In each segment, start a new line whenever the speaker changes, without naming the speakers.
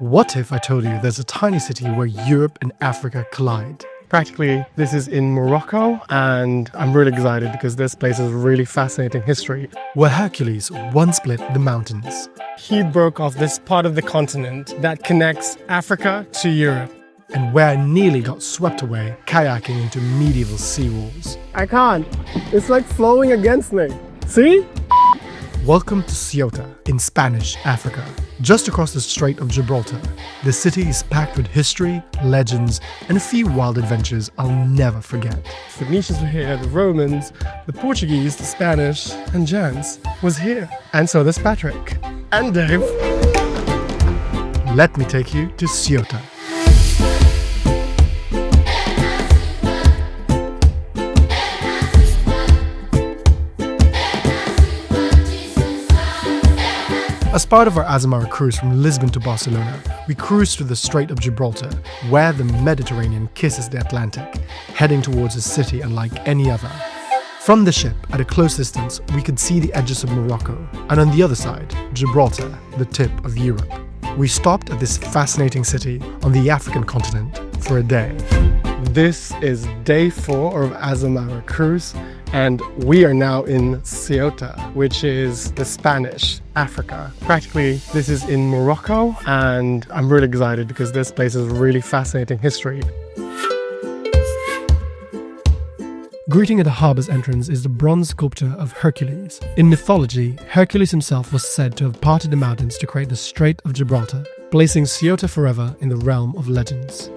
What if I told you there's a tiny city where Europe and Africa collide?
Practically, this is in Morocco, and I'm really excited because this place has really fascinating history.
Where Hercules once split the mountains.
He broke off this part of the continent that connects Africa to Europe.
And where I nearly got swept away kayaking into medieval seawalls.
I can't. It's like flowing against me. See?
Welcome to Ceuta in Spanish Africa. Just across the Strait of Gibraltar, the city is packed with history, legends, and a few wild adventures I'll never forget.
The Phoenicians were here, the Romans, the Portuguese, the Spanish, and Jans was here. And so there's Patrick. And Dave.
Let me take you to Ceuta. As part of our Azamara cruise from Lisbon to Barcelona, we cruised through the Strait of Gibraltar, where the Mediterranean kisses the Atlantic, heading towards a city unlike any other. From the ship, at a close distance, we could see the edges of Morocco, and on the other side, Gibraltar, the tip of Europe. We stopped at this fascinating city on the African continent for a day.
This is day 4 of Azamara cruise, and we are now in Ceuta, which is the Spanish Africa. Practically, this is in Morocco, and I'm really excited because this place has really fascinating history.
Greeting at the harbour's entrance is the bronze sculpture of Hercules. In mythology, Hercules himself was said to have parted the mountains to create the Strait of Gibraltar, placing Ceuta forever in the realm of legends.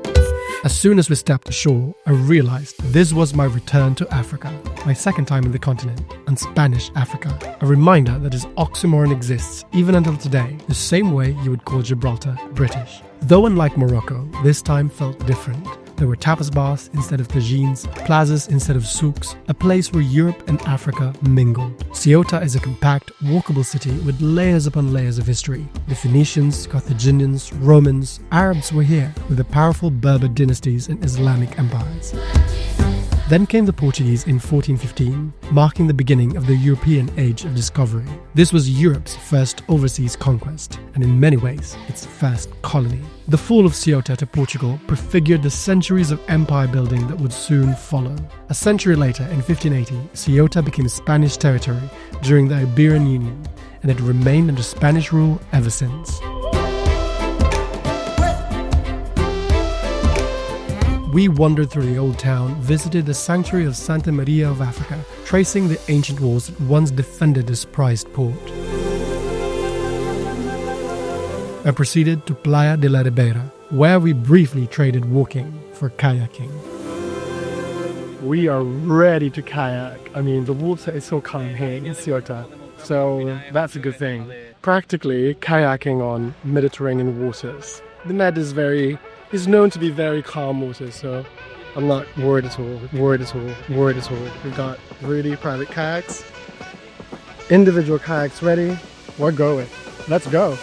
As soon as we stepped ashore, I realized this was my return to Africa, my second time in the continent, and Spanish Africa. A reminder that this oxymoron exists even until today, the same way you would call Gibraltar British. Though unlike Morocco, this time felt different. There were tapas bars instead of tagines, plazas instead of souks, a place where Europe and Africa mingled. Ceuta is a compact, walkable city with layers upon layers of history. The Phoenicians, Carthaginians, Romans, Arabs were here, with the powerful Berber dynasties and Islamic empires. Then came the Portuguese in 1415, marking the beginning of the European Age of Discovery. This was Europe's first overseas conquest, and in many ways, its first colony. The fall of Ceuta to Portugal prefigured the centuries of empire building that would soon follow. A century later, in 1580, Ceuta became Spanish territory during the Iberian Union, and it remained under Spanish rule ever since. We wandered through the old town, visited the sanctuary of Santa Maria of Africa, tracing the ancient walls that once defended this prized port. I proceeded to Playa de la Ribeira, where we briefly traded walking for kayaking.
We are ready to kayak. I mean, the water is so calm here in Ceuta, so that's a good thing. Practically kayaking on Mediterranean waters. The Med is known to be very calm water, so I'm not worried at all. We've got really private kayaks, individual kayaks ready. We're going. Let's go.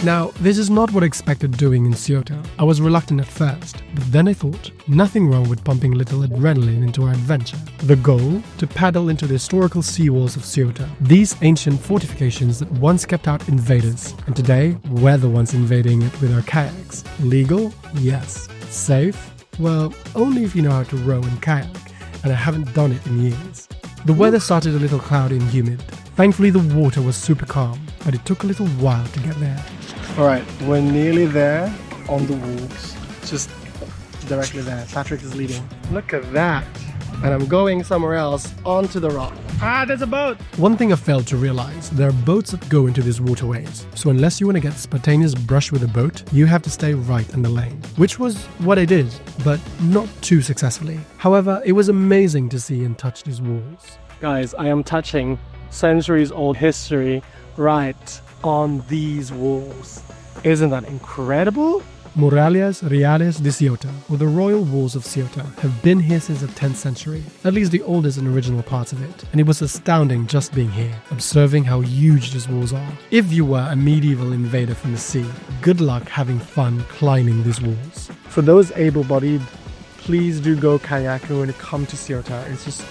Now, this is not what I expected doing in Ceuta. I was reluctant at first, but then I thought, nothing wrong with pumping a little adrenaline into our adventure. The goal? To paddle into the historical seawalls of Ceuta. These ancient fortifications that once kept out invaders, and today we're the ones invading it with our kayaks. Legal? Yes. Safe? Well, only if you know how to row and kayak, and I haven't done it in years. The weather started a little cloudy and humid. Thankfully the water was super calm, but it took a little while to get there.
Alright, we're nearly there on the walls. Just directly there. Patrick is leading. Look at that. And I'm going somewhere else onto the rock. Ah, there's a boat!
One thing I failed to realize, there are boats that go into these waterways. So unless you want to get spontaneous brush with a boat, you have to stay right in the lane. Which was what I did, but not too successfully. However, it was amazing to see and touch these walls.
Guys, I am touching centuries-old history right on these walls. Isn't that incredible?
Murallas Reales de Ceuta, or the royal walls of Ceuta, have been here since the 10th century, at least the oldest and original parts of it, and it was astounding just being here, observing how huge these walls are. If you were a medieval invader from the sea, good luck having fun climbing these walls.
For those able-bodied, please do go kayaking when you come to Ceuta. It's just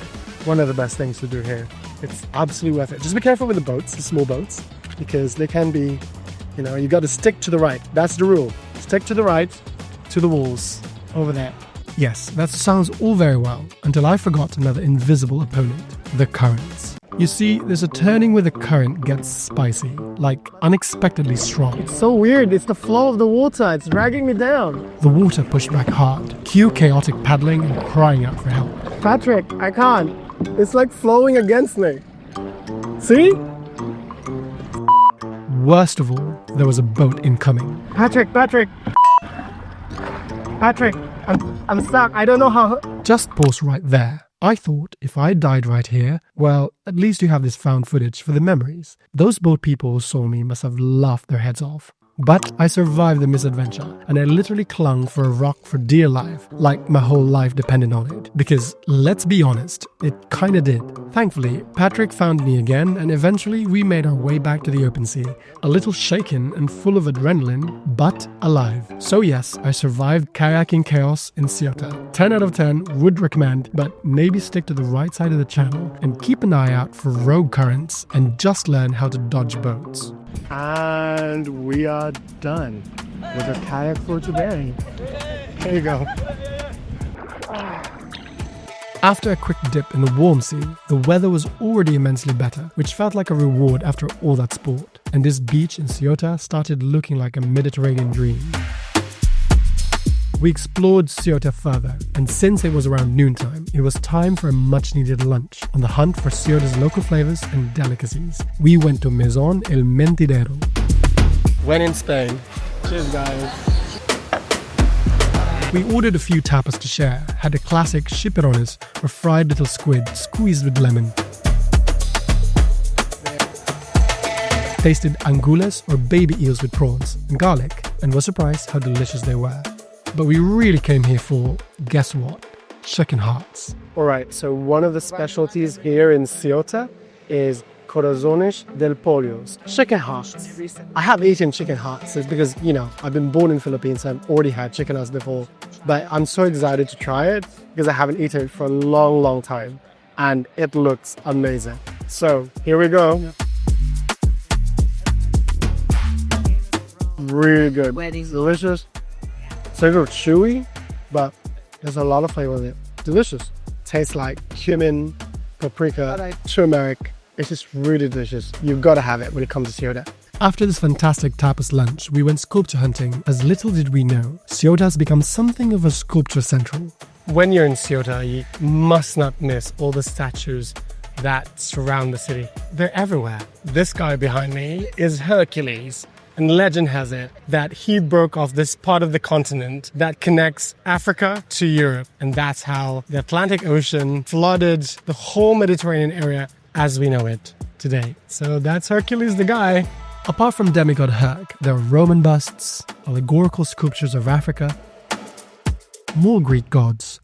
one of the best things to do here. It's absolutely worth it. Just be careful with the boats, the small boats, because they can be You know, you got to stick to the right. That's the rule. Stick to the right, to the walls, over there.
Yes, that sounds all very well, until I forgot another invisible opponent, the currents. You see, there's a turning where the current gets spicy, like unexpectedly strong.
It's so weird. It's the flow of the water. It's dragging me down.
The water pushed back hard, cue chaotic paddling and crying out for help.
Patrick, I can't. It's like flowing against me. See?
Worst of all, there was a boat incoming.
Patrick, I'm stuck. I don't know how.
Just pause right there. I thought if I died right here, well, at least you have this found footage for the memories. Those boat people who saw me must have laughed their heads off. But I survived the misadventure, and I literally clung for a rock for dear life, like my whole life depended on it. Because, let's be honest, it kinda did. Thankfully, Patrick found me again, and eventually we made our way back to the open sea. A little shaken and full of adrenaline, but alive. So yes, I survived kayaking chaos in Ceuta. 10 out of 10 would recommend, but maybe stick to the right side of the channel, and keep an eye out for rogue currents, and just learn how to dodge boats.
And we are done with our kayak for today. There you go.
After a quick dip in the warm sea, the weather was already immensely better, which felt like a reward after all that sport. And this beach in Ceuta started looking like a Mediterranean dream. We explored Ceuta further, and since it was around noontime, it was time for a much-needed lunch. On the hunt for Ceuta's local flavors and delicacies, we went to Mesón el Mentidero.
When in Spain. Cheers, guys.
We ordered a few tapas to share, had a classic chipirones, or fried little squid squeezed with lemon. Tasted angulas, or baby eels with prawns, and garlic, and was surprised how delicious they were. But we really came here for, guess what? Chicken hearts.
Alright, so one of the specialties here in Ceuta is corazones del pollos, chicken hearts. I have eaten chicken hearts. It's because, you know, I've been born in Philippines, so I've already had chicken hearts before. But I'm so excited to try it because I haven't eaten it for a long, long time. And it looks amazing. So, here we go. Really good. Delicious. It's a little chewy, but there's a lot of flavor in it. Delicious. Tastes like cumin, paprika, turmeric. It's just really delicious. You've got to have it when it comes to Ceuta.
After this fantastic tapas lunch, we went sculpture hunting. As little did we know, Ceuta has become something of a sculpture central.
When you're in Ceuta, you must not miss all the statues that surround the city. They're everywhere. This guy behind me is Hercules. And legend has it that he broke off this part of the continent that connects Africa to Europe. And that's how the Atlantic Ocean flooded the whole Mediterranean area as we know it today. So that's Hercules the guy.
Apart from demigod Herc, there are Roman busts, allegorical sculptures of Africa, more Greek gods.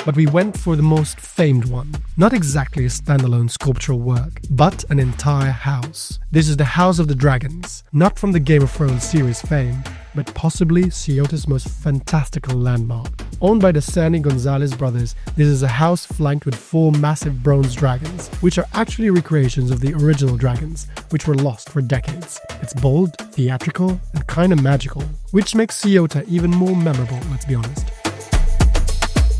But we went for the most famed one. Not exactly a standalone sculptural work, but an entire house. This is the House of the Dragons, not from the Game of Thrones series fame, but possibly Ceuta's most fantastical landmark. Owned by the Cerny Gonzalez brothers, this is a house flanked with 4 massive bronze dragons, which are actually recreations of the original dragons, which were lost for decades. It's bold, theatrical, and kinda magical, which makes Ceuta even more memorable, let's be honest.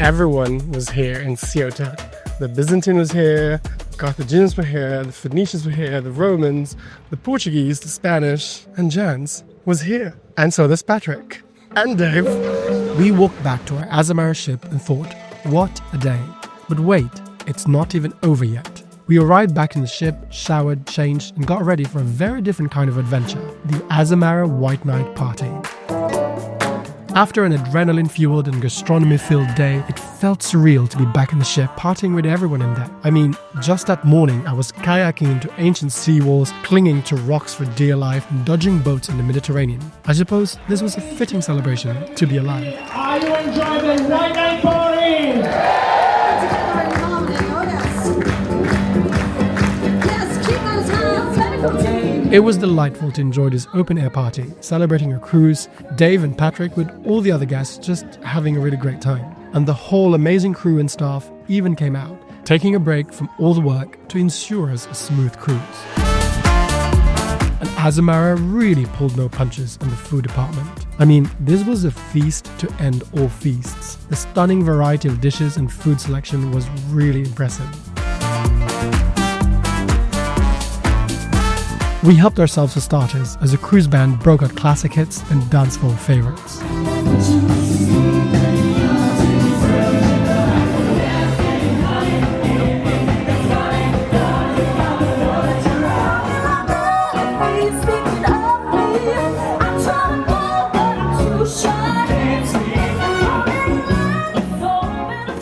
Everyone was here in Ceuta. The Byzantine was here, the Carthaginians were here, the Phoenicians were here, the Romans, the Portuguese, the Spanish, and Jans was here. And so does Patrick. And Dave.
We walked back to our Azamara ship and thought, what a day. But wait, it's not even over yet. We arrived back in the ship, showered, changed, and got ready for a very different kind of adventure, the Azamara White Night Party. After an adrenaline-fueled and gastronomy-filled day, it felt surreal to be back in the ship, partying with everyone in deck. I mean, just that morning, I was kayaking into ancient seawalls, clinging to rocks for dear life, and dodging boats in the Mediterranean. I suppose this was a fitting celebration to be alive.
Are you enjoying the White Night Party?
It was delightful to enjoy this open-air party, celebrating a cruise, Dave and Patrick with all the other guests just having a really great time. And the whole amazing crew and staff even came out, taking a break from all the work to ensure us a smooth cruise. And Azamara really pulled no punches in the food department. I mean, this was a feast to end all feasts. The stunning variety of dishes and food selection was really impressive. We helped ourselves for starters as a cruise band broke out classic hits and dancefloor favorites.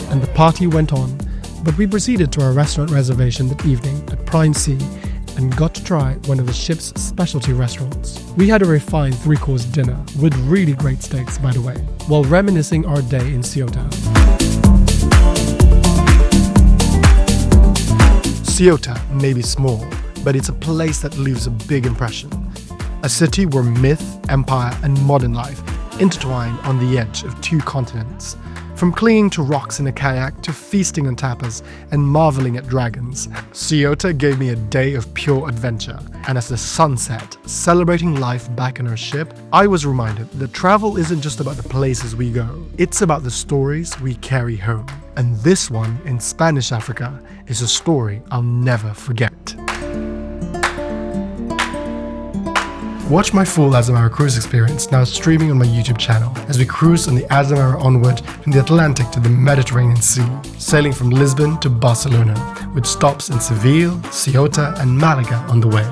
And the party went on, but we proceeded to our restaurant reservation that evening at Prime Sea and got to try one of the ship's specialty restaurants. We had a refined 3-course dinner with really great steaks, by the way, while reminiscing our day in Ceuta.
Ceuta may be small, but it's a place that leaves a big impression. A city where myth, empire, and modern life intertwine on the edge of 2 continents. From clinging to rocks in a kayak to feasting on tapas and marveling at dragons, Ceuta gave me a day of pure adventure. And as the sun set, celebrating life back on our ship, I was reminded that travel isn't just about the places we go, it's about the stories we carry home. And this one in Spanish Africa is a story I'll never forget. Watch my full Azamara cruise experience now streaming on my YouTube channel as we cruise on the Azamara onward from the Atlantic to the Mediterranean Sea, sailing from Lisbon to Barcelona, with stops in Seville, Ceuta and Malaga on the way.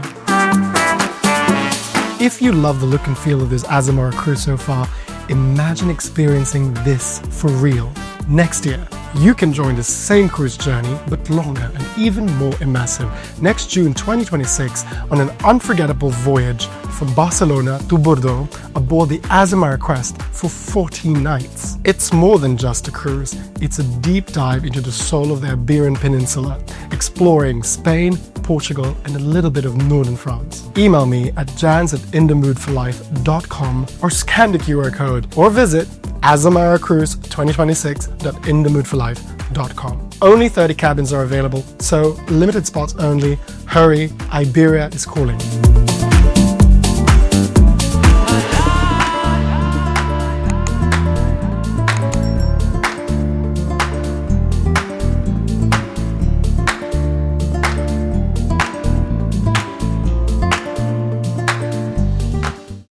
If you love the look and feel of this Azamara cruise so far, imagine experiencing this for real. Next year, you can join the same cruise journey, but longer and even more immersive, next June 2026 on an unforgettable voyage from Barcelona to Bordeaux aboard the Azamara Quest for 14 nights. It's more than just a cruise, it's a deep dive into the soul of the Iberian Peninsula, exploring Spain, Portugal, and a little bit of northern France. Email me at jans@inthemoodforlife.com or scan the QR code or visit azamaracruise2026.inthemoodforlife.com. Only 30 cabins are available, so limited spots only. Hurry, Iberia is calling.